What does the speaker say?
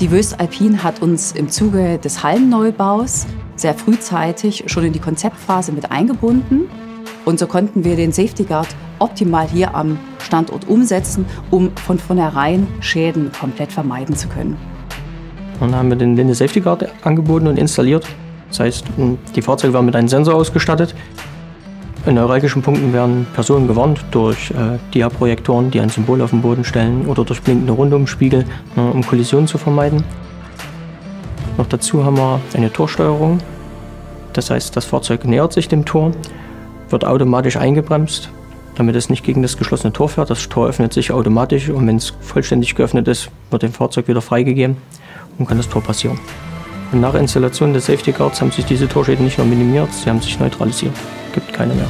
Die voestalpine hat uns im Zuge des Hallenneubaus sehr frühzeitig schon in die Konzeptphase mit eingebunden. Und so konnten wir den Safety Guard optimal hier am Standort umsetzen, um von vornherein Schäden komplett vermeiden zu können. Dann haben wir den Linde Safety Guard angeboten und installiert. Das heißt, die Fahrzeuge werden mit einem Sensor ausgestattet. In neuralgischen Punkten werden Personen gewarnt durch Diaprojektoren, die ein Symbol auf den Boden stellen, oder durch blinkende Rundumspiegel, um Kollisionen zu vermeiden. Noch dazu haben wir eine Torsteuerung. Das heißt, das Fahrzeug nähert sich dem Tor, wird automatisch eingebremst, damit es nicht gegen das geschlossene Tor fährt. Das Tor öffnet sich automatisch und wenn es vollständig geöffnet ist, wird dem Fahrzeug wieder freigegeben und kann das Tor passieren. Und nach Installation des Safety Guards haben sich diese Torschäden nicht nur minimiert, sie haben sich neutralisiert. Gibt keine mehr.